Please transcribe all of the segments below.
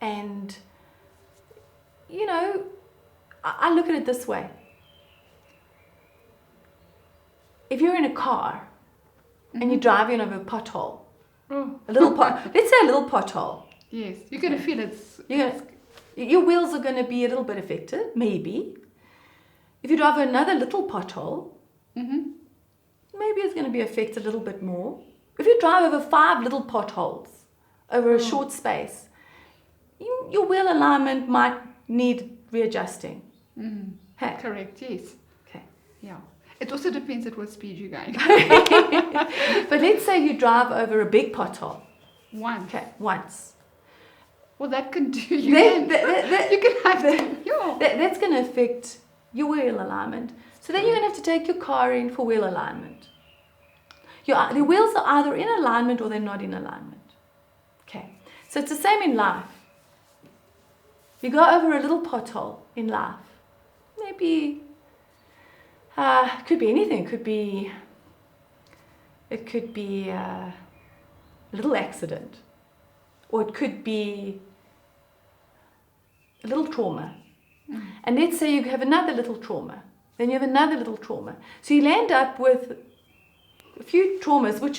And, you know, I look at it this way. If you're in a car and you're driving over a pothole, a little let's say a little pothole. Yes, you're going to feel your wheels are going to be a little bit affected, maybe. If you drive another little pothole, maybe it's going to be affected a little bit more. If you drive over 5 little potholes over a short space, your wheel alignment might need readjusting. Hey. Correct, yes. Okay. Yeah. It also depends at what speed you're going. But let's say you drive over a big pothole. Once. Well, that can do you in. You can have that's going to affect your wheel alignment. So then you're going to have to take your car in for wheel alignment. The wheels are either in alignment or they're not in alignment. Okay. So it's the same in life. You go over a little pothole in life. Maybe it could be anything. It could be a little accident, or it could be a little trauma. And let's say you have another little trauma, then you have another little trauma. So you'll end up with a few traumas, which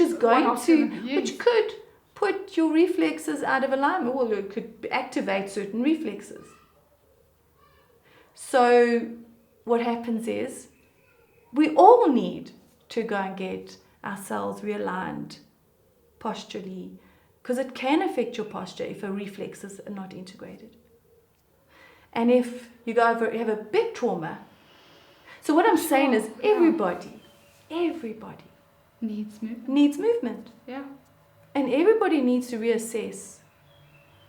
could put your reflexes out of alignment, or it could activate certain reflexes. So what happens is we all need to go and get ourselves realigned posturally, because it can affect your posture if our reflexes are not integrated. And if you have a big trauma, so what I'm saying is everybody needs movement. Yeah. And everybody needs to reassess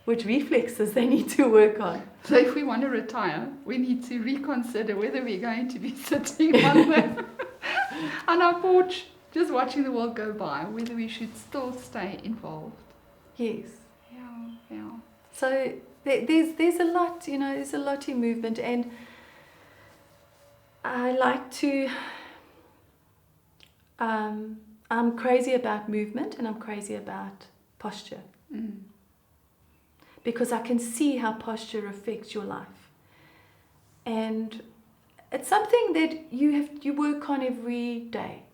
which reflexes they need to work on. So if we want to retire, we need to reconsider whether we're going to be sitting on our porch just watching the world go by, whether we should still stay involved. Yes. Yeah. So there's a lot, there's a lot in movement, and I like to, I'm crazy about movement, and I'm crazy about posture. Because I can see how posture affects your life. And it's something that you work on every day.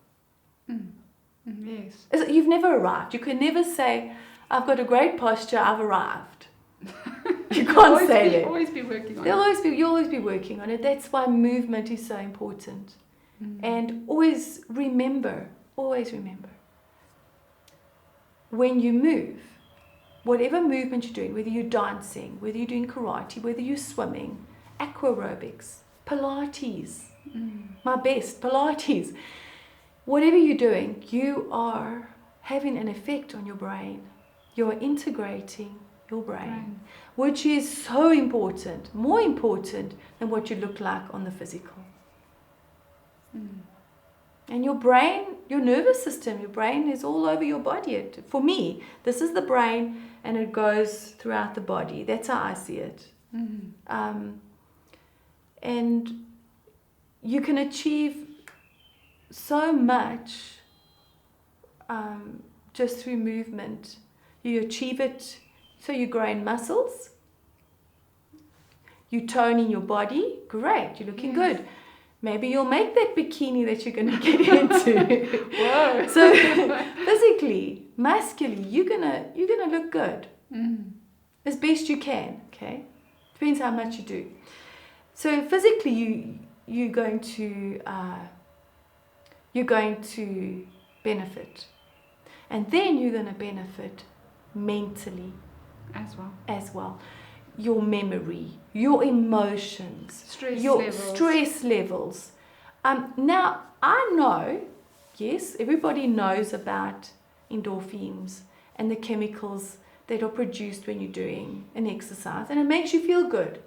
Yes. You've never arrived. You can never say, I've got a great posture, I've arrived. You can't say that. You'll always be working on it. You'll always be working on it. That's why movement is so important. And always remember, when you move, whatever movement you're doing, whether you're dancing, whether you're doing karate, whether you're swimming, aqua aerobics, Pilates, my best, Pilates, whatever you're doing, you are having an effect on your brain. You're integrating your brain, which is so important, more important than what you look like on the physical. And your brain, your nervous system, your brain is all over your body. For me, this is the brain, and it goes throughout the body. That's how I see it. And you can achieve so much just through movement. You achieve it, so you grow in muscles, you tone in your body, great, you're looking good. Maybe you'll make that bikini that you're going to get into. Whoa. So physically, muscularly, you're gonna look good as best you can. Okay, depends how much you do. So physically, you're going to benefit, and then you're going to benefit mentally as well. Your memory, your emotions, stress levels. Now, I know, yes, everybody knows about endorphins and the chemicals that are produced when you're doing an exercise, and it makes you feel good.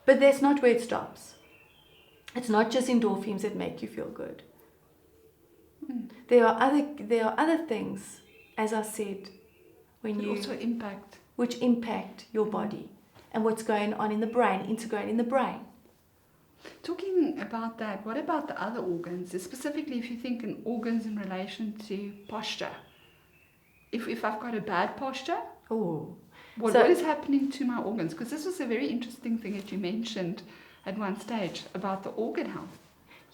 But that's not where it stops. It's not just endorphins that make you feel good. There are other things, as I said, which impact your body and what's going on in the brain, integrate in the brain. Talking about that, what about the other organs? Specifically, if you think in organs in relation to posture. If I've got a bad posture? What is happening to my organs? Because this was a very interesting thing that you mentioned at one stage about the organ health.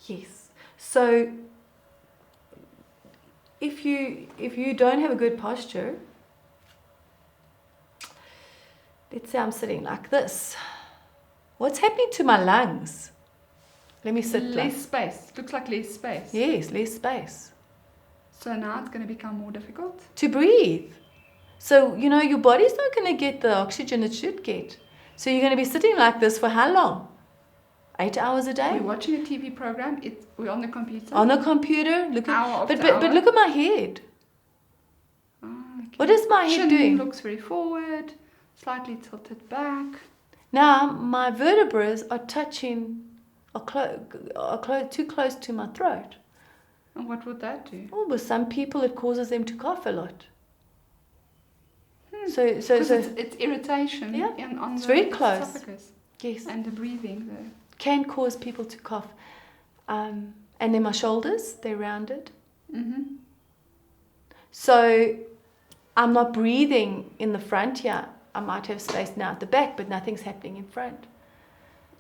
Yes. So if you don't have a good posture, let's say I'm sitting like this. What's happening to my lungs? Let me sit less space. Looks like less space. Yes, less space. So now it's going to become more difficult to breathe. So, your body's not going to get the oxygen it should get. So you're going to be sitting like this for how long? 8 hours a day? We're watching a TV program. We're on the computer. On the computer. Hour but look at my head. Oh, okay. What is my head doing? Looks very forward, slightly tilted back. Now, my vertebrae are touching, too close to my throat. And what would that do? Oh, with some people it causes them to cough a lot. So it's irritation. Yeah, on it's the very close. esophagus. Yes. And the breathing. Can cause people to cough. And then my shoulders, they're rounded. Mm-hmm. So I'm not breathing in the front here. I might have space now at the back, but nothing's happening in front.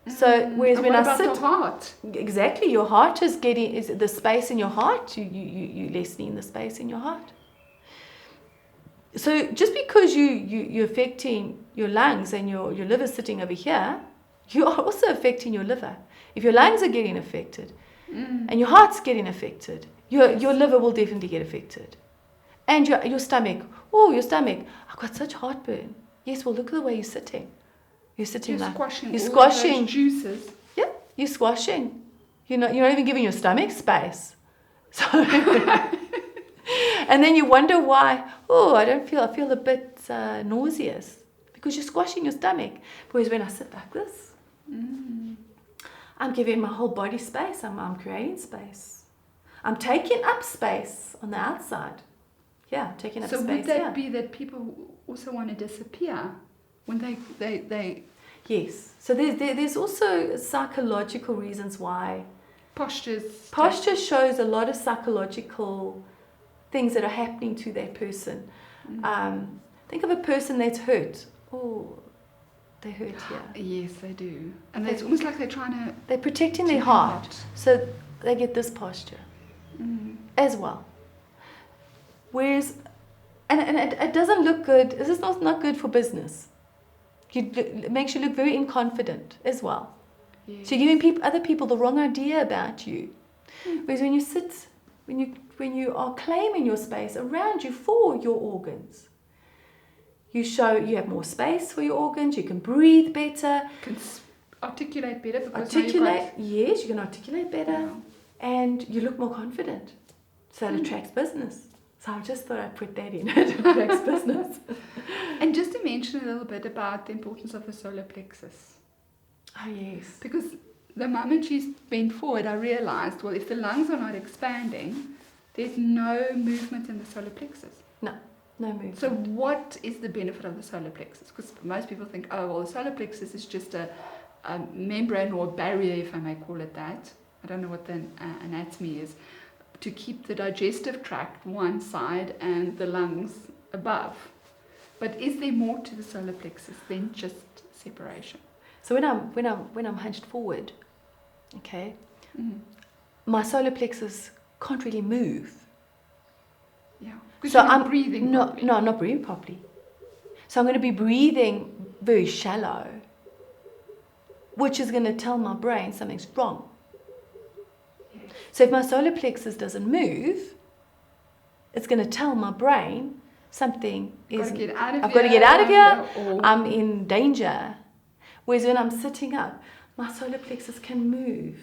So whereas when I sit, the heart? Exactly, your heart is the space in your heart. You lessening the space in your heart. So just because you're affecting your lungs and your liver sitting over here, you are also affecting your liver. If your lungs are getting affected and your heart's getting affected, your liver will definitely get affected. And your stomach. Oh, your stomach. I've got such heartburn. Yes, well, look at the way you're sitting. You're sitting you're like squashing. You're all squashing those juices. Yeah, you're squashing. You're not even giving your stomach space. So, and then you wonder why. Oh, I feel a bit nauseous because you're squashing your stomach. Whereas when I sit like this, I'm giving my whole body space. I'm creating space. I'm taking up space on the outside. Yeah, taking up space. So would that be that people also want to disappear when they Yes. So there's also psychological reasons why. Posture shows a lot of psychological things that are happening to that person. Think of a person that's hurt. Oh, they hurt here. Yes, they do. And it's almost like they're protecting their heart. So they get this posture as well. Whereas, and it doesn't look good. This is not good for business. It makes you look very inconfident as well. Yes. So you're giving other people the wrong idea about you. Whereas when you sit, when you are claiming your space around you for your organs, you have more space for your organs. You can breathe better. Can articulate better because yes, you can articulate better, and you look more confident. So it attracts business. So I just thought I'd put that in. It attracts business. And just to mention a little bit about the importance of the solar plexus. Oh, yes. Because the moment you bent forward, I realized, well, if the lungs are not expanding, there's no movement in the solar plexus. No movement. So what is the benefit of the solar plexus? Because most people think, oh, well, the solar plexus is just a membrane or a barrier, if I may call it that. I don't know what the anatomy is. To keep the digestive tract one side and the lungs above. But is there more to the solar plexus than just separation? So when I'm hunched forward, okay, my solar plexus can't really move. Yeah. Because so I'm breathing properly. No, I'm not breathing properly. So I'm going to be breathing very shallow, which is going to tell my brain something's wrong. So if my solar plexus doesn't move, it's going to tell my brain something is. I've got to get out of here. I'm in danger. Whereas when I'm sitting up, my solar plexus can move.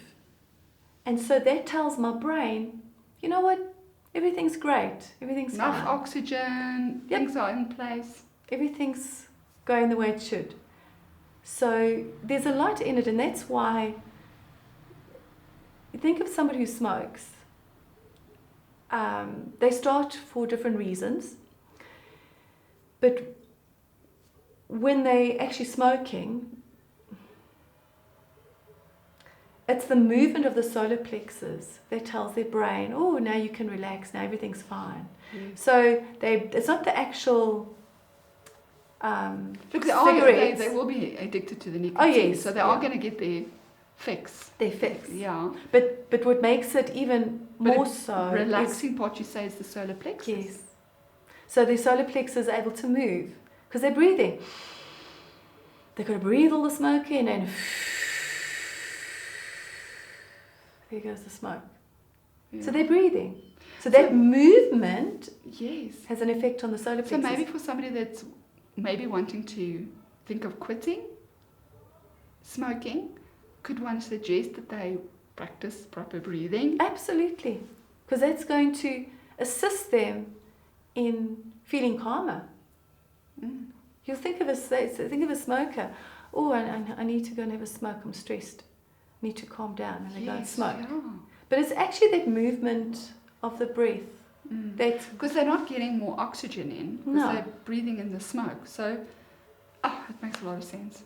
And so that tells my brain, you know what? Everything's great. Everything's enough fine. Oxygen. Yep. Things are in place. Everything's going the way it should. So there's a lot in it, and that's why. You think of somebody who smokes. They start for different reasons. But when they're actually smoking, it's the movement of the solar plexus that tells their brain, oh, now you can relax, now everything's fine. So it's not the actual Look, cigarettes. They will be addicted to the nicotine. Oh, yes. So they are going to get their fix. Their fix. Yeah. But what makes it even more so... relaxing part, you say, is the solar plexus. Yes. So the solar plexus is able to move because they're breathing. They've got to breathe all the smoke in and there goes the smoke. Yeah. So they're breathing. So that movement has an effect on the solar plexus. So maybe for somebody that's maybe wanting to think of quitting smoking, could one suggest that they practice proper breathing? Absolutely. Because that's going to assist them in feeling calmer. You'll think of a smoker. Oh, I need to go and have a smoke. I'm stressed. I need to calm down, and they go and smoke. Yeah. But it's actually that movement of the breath. Because they're not getting more oxygen in, because they're breathing in the smoke. So, it makes a lot of sense.